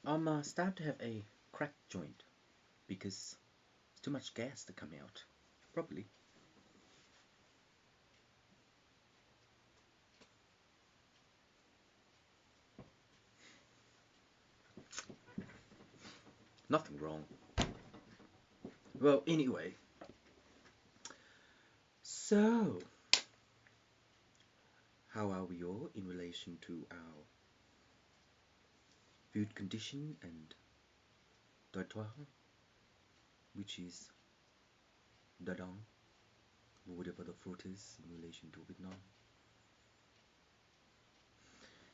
I'm starting to have a crack joint because it's too much gas to come out. Probably. Nothing wrong. Well, anyway. So, how are we all in relation to our food condition and dottY, which is dadang, or whatever the fruit is in relation to Vietnam?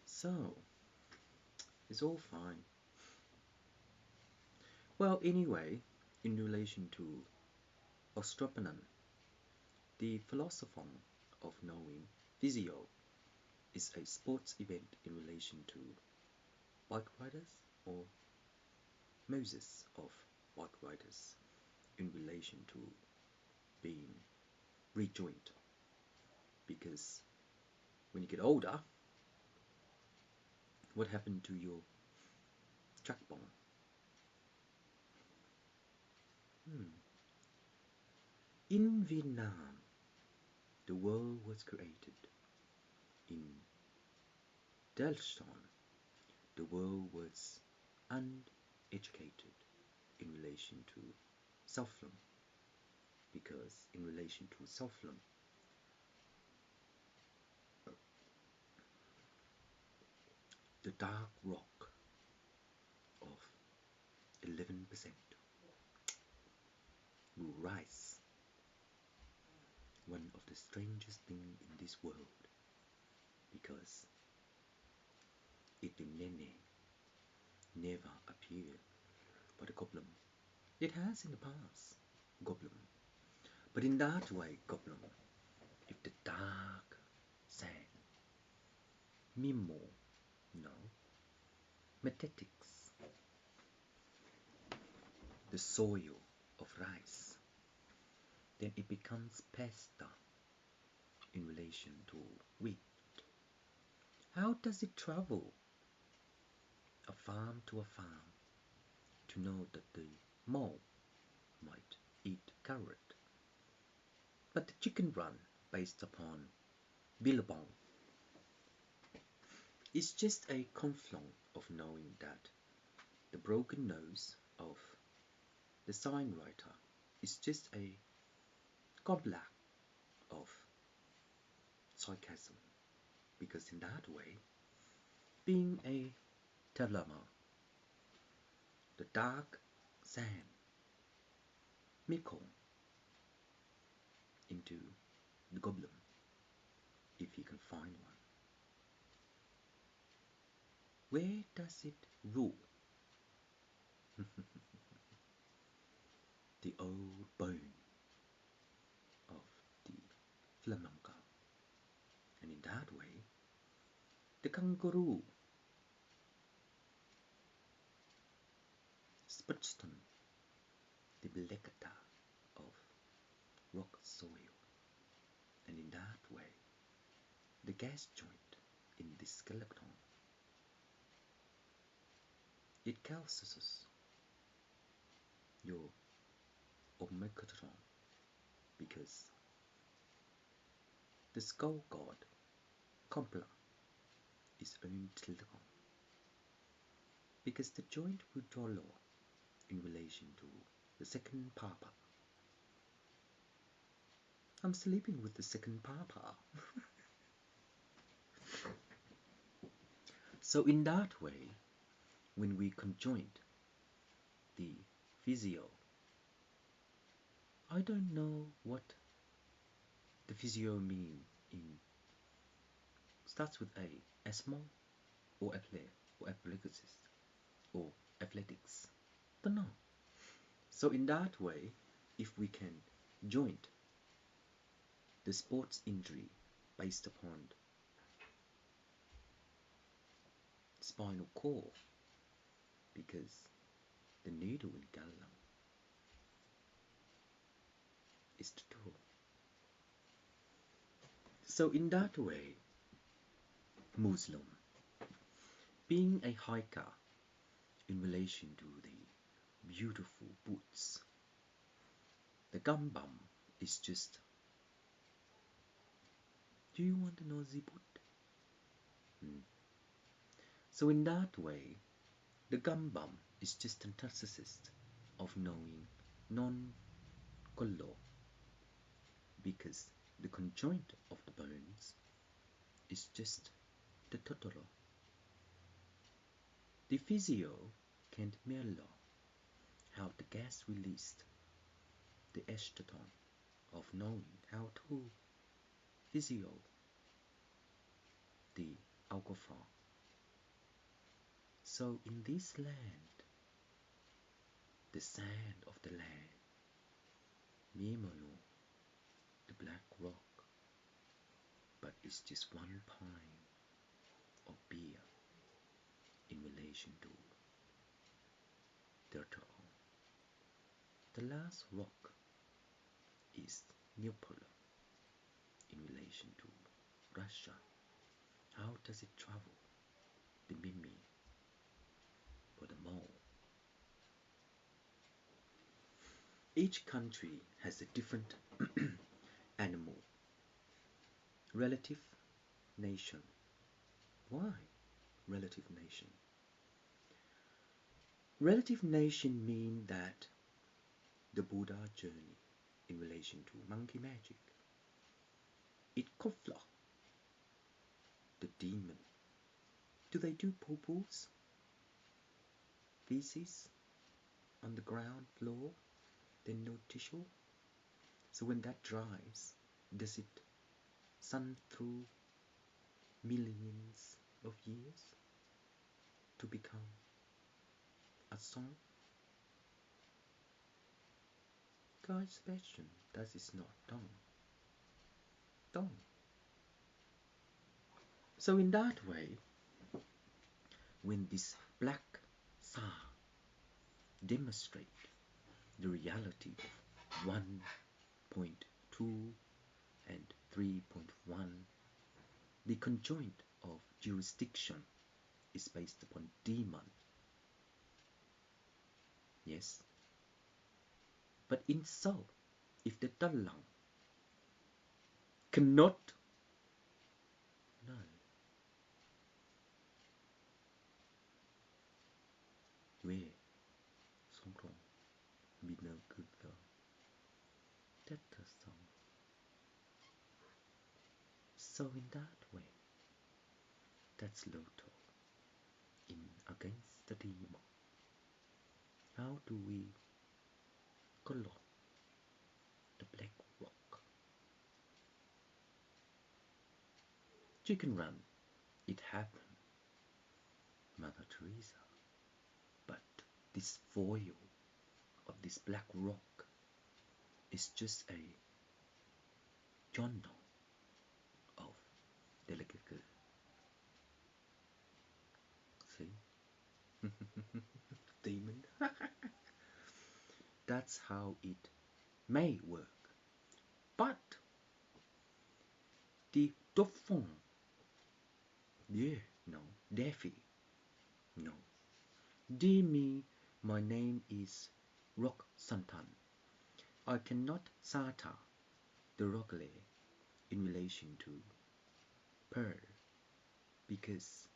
So, it's all fine. Well, anyway, in relation to Ostropanen, the philosopher of knowing physio is a sports event in relation to bike riders or Moses of bike riders in relation to being rejoined. Because when you get older, what happened to your trackbone? In Vietnam, the world was created. In Deutschland, the world was uneducated in relation to self-lum, because in relation to self-lum, the dark rock of 11% will rise. One of the strangest things in this world, because it never appeared but a goblin. It has in the past, goblin. But in that way, goblin, if the dark sand, mimo, no, metetics, the soil of rice, then it becomes pasta in relation to wheat. How does it travel a farm to a farm to know that the mole might eat carrot, but the chicken run based upon billabong? It's just a confluence of knowing that the broken nose of the sign writer is just a complex of sarcasm, because in that way, being a Tevlama, the dark sand, Mikko into the goblin, if he can find one. Where does it rule? The old bone of the Flamanca. And in that way, the kangaroo, Spurston, the Belekata of rock soil. And in that way, the gas joint in the skeleton, it causes your omicron, because the skull god, Compla, is owned silicon, because the joint would draw law in relation to the second papa. I'm sleeping with the second papa. So in that way, when we conjoint the physio, I don't know what the physio mean in, starts with A, asthma or athlete or athletics or athletics. Don't know. So in that way, if we can joint the sports injury based upon spinal cord, because the needle in gallum is the toe. So in that way, Muslim, being a hiker in relation to the beautiful boots. The gum bum is just, do you want to know the boot? So in that way, the gum bum is just an narcissist of knowing non-color, because the conjoint of the bones is just the totoro. The physio can't mirror how the gas released the eschaton of knowing how to physio the alcohol. So in this land, the sand of the land, Mimano, the black rock, but it's just one pint of beer in relation to dottY. The last rock is Neopolo in relation to Russia. How does it travel? The Mimi or the mole? Each country has a different animal. Relative nation. Why relative nation? Relative nation mean that the Buddha journey in relation to monkey magic, it conflict the demon. Do they do poo-poos? Feces on the ground floor? Then no tissue? So when that dries, does it sun through millions of years to become a song? Guys, Sebastian, that is not done. Done. So in that way, when this black Tsar demonstrate the reality of 1.2 and 3.1, the conjoint of jurisdiction is based upon demon. Yes? But in so, if the Dalang cannot, no, 왜 성공 믿는 그거 됐어. So in that way, that's Lotto in against the demon. How do we color the black rock? Chicken Run, it happened, Mother Teresa. But this foil of this black rock is just a journal of delicate girl. See? Demon. That's how it may work. But the dauphin, yeah, no, daffy, no. Dear me, my name is Rock Santan. I cannot sata the rockle in relation to pearl, because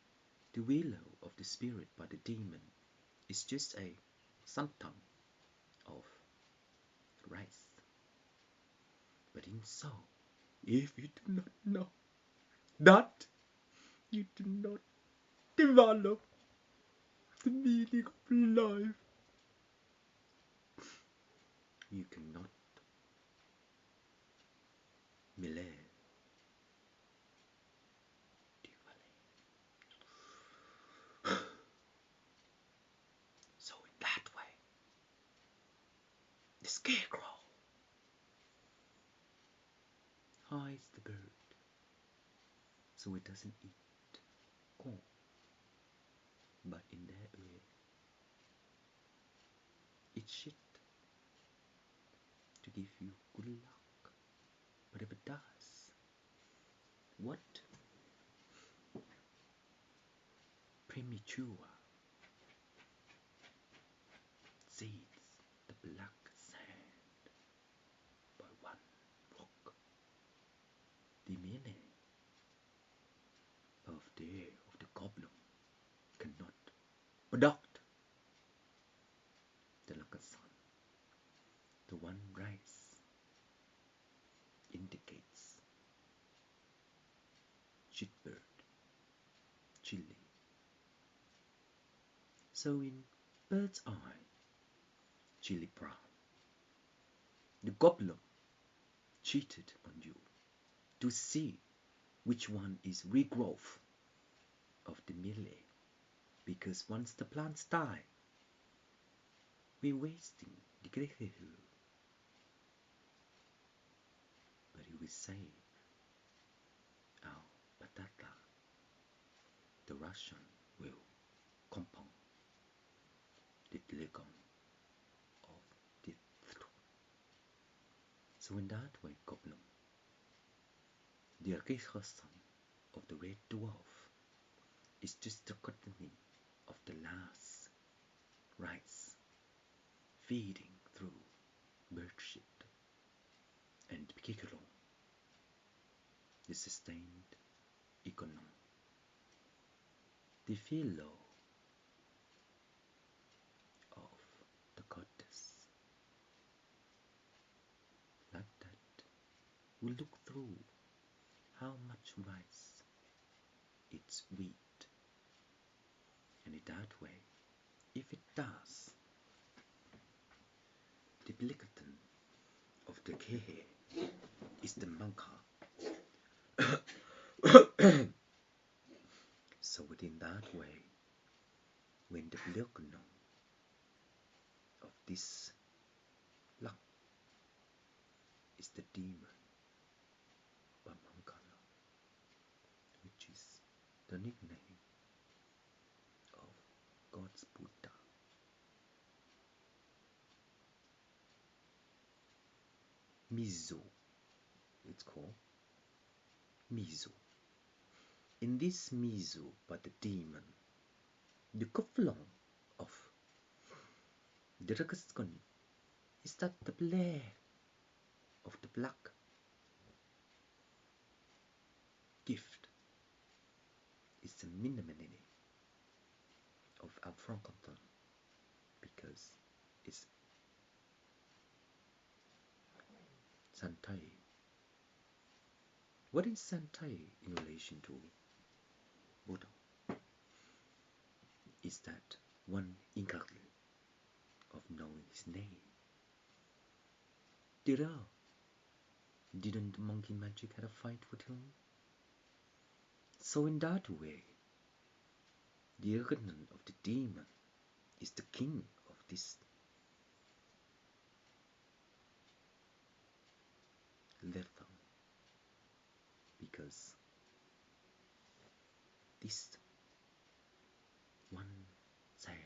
the willow of the spirit by the demon is just a santan of rice. But in so, if you do not know that, you do not develop the meaning of life. You cannot Miller So in that way, the scarecrow hides the bird so it doesn't eat corn. But in that way, it's shit to give you good luck. But if it does, what premature seeds the black sand by one rock. The meaning of the goblin cannot adopt the lucky sun. The one rice indicates shitbird, chili. So in bird's eye, chili brown, the goblin cheated on you to see which one is regrowth of the millet, because once the plants die, we're wasting the gratitude. But he will save our patata. The Russian will compound the legon of the throat. So in that way, goblin, the son of the red dwarf, is just the continuing of the last rice, feeding through birdship, and particularly the sustained economy. The fellow of the goddess, like that, will look through how much rice it's wheat, and in that way, if it does, the obligation of the kehe is the manka. So within that way, when the obligation of this luck is the demon Bamankala, which is the nickname of God's Buddha. Mizo, it's called Mizo. In this Mizo by the demon, the couplung of the Rakaskun is that the black of the black gift is the minimum of our Frankenthal, because it's Santai. What is Santai in relation to Buddha? Is that one incapable of knowing his name? Didn't monkey magic have a fight with him? So in that way, the remnant of the demon is the king of this lethal, because this one sand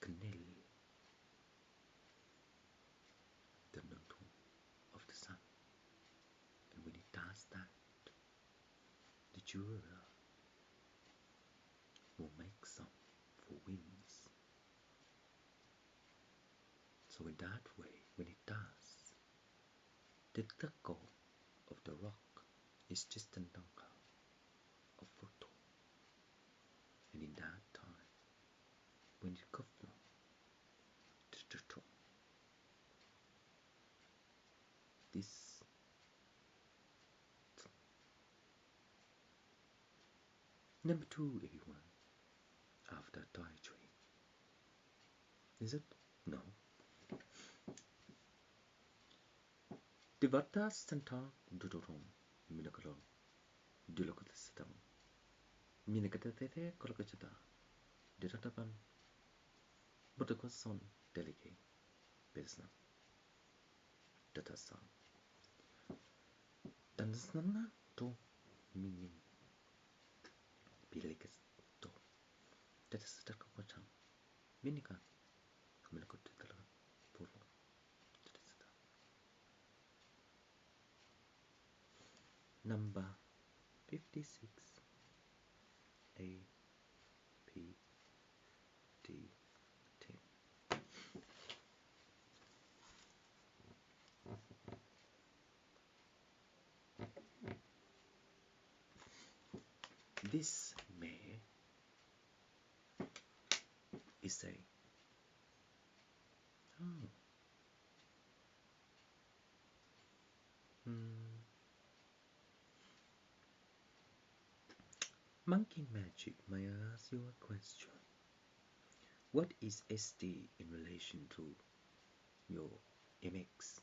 can nail the note of the sun, and when it does that, the jeweler will make some for wings. So in that way, when it does, the circle of the rock is just a number of photo. And in that time, when it comes from the turtle, this number 2, everyone, after dietary. Is it? No. The Vata Santa Dudorum, Minakaron, Dulokatasatam, Minakatate, Kolokachata, Dirataban, Botakoson, Delicate, Besna, Datasa, Dansana to Mini Bilikas to Datasatakapocham, Minika, Minakotala, Polo, Datasata. Number 56, A, P, This mare is a oh, hmm, monkey magic. May I ask you a question? What is SD in relation to your MX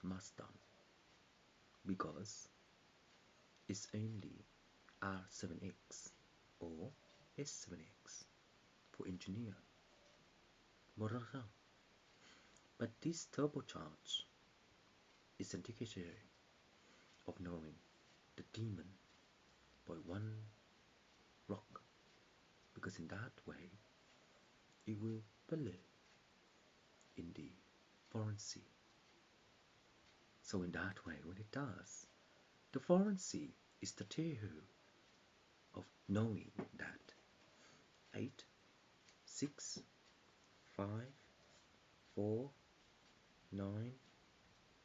Mustang? Because it's only R7X or S7X for engineer. But this turbocharge is an indicator of knowing the demon by one rock, because in that way it will belay in the foreign sea. So in that way, when it does, the foreign sea is the tail of knowing that 8, 6, 5, 4, 9,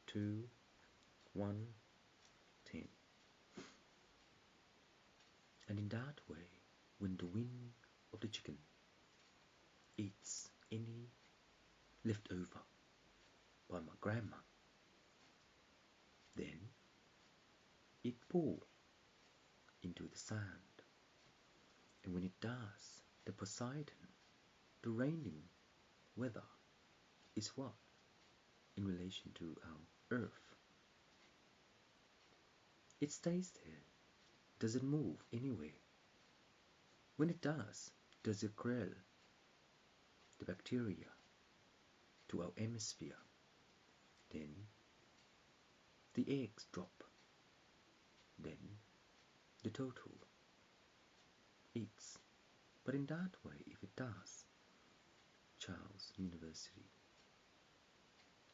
2, 1, 10. And in that way, when the wing of the chicken eats any leftover by my grandma, then it falls into the sand. And when it does, the Poseidon, the raining weather, is what in relation to our Earth? It stays there, doesn't move anywhere. When it does it crawl the bacteria to our hemisphere? Then the eggs drop. Then the total eats. But in that way, if it does, Charles University,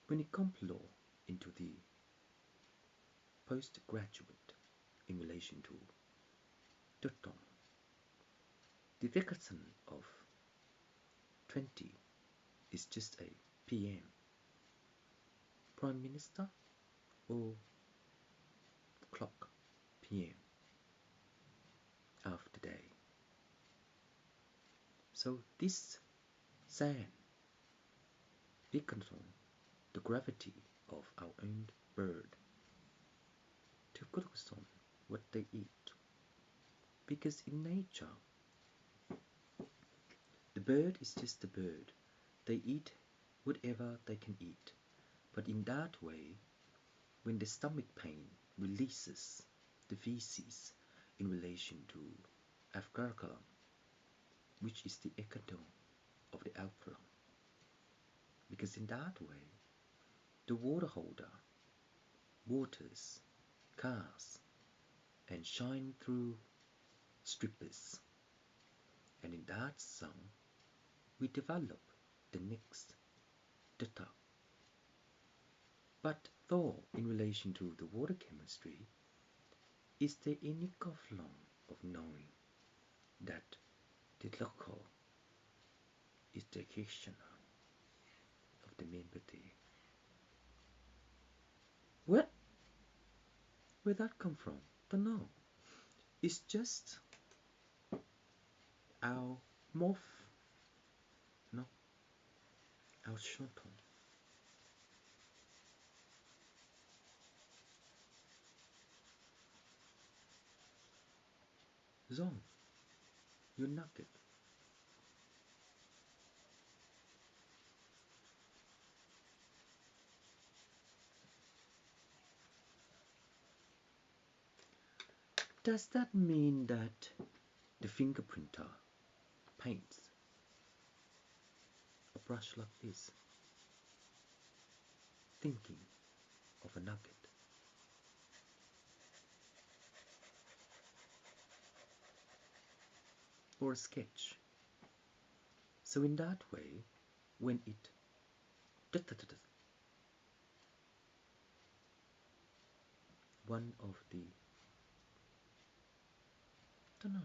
when it comes law into the postgraduate in relation to dottY, the Dickerson of 20 is just a PM, Prime Minister, or clock PM after day. So this sand beacons on the gravity of our own bird to focus on what they eat. Because in nature, the bird is just a bird. They eat whatever they can eat. But in that way, when the stomach pain releases the feces in relation to Afgharkalam, which is the ecotone of the alpha, because in that way, the water holder waters cars and shine through strippers, and in that song we develop the next data. But though in relation to the water chemistry, is there any long of knowing that the local is the question of the member there? What? Where that come from? Don't know. It's just our morph, no, our shorten. Zone, you nugget. Does that mean that the fingerprinter paints a brush like this, thinking of a nugget? Or a sketch? So in that way, when it one of the, don't know.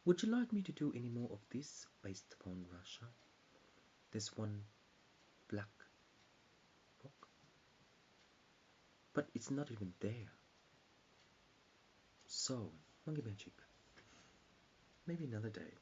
Would you like me to do any more of this based upon Russia? There's one black book. but it's not even there. So, monkey magic. Maybe another day.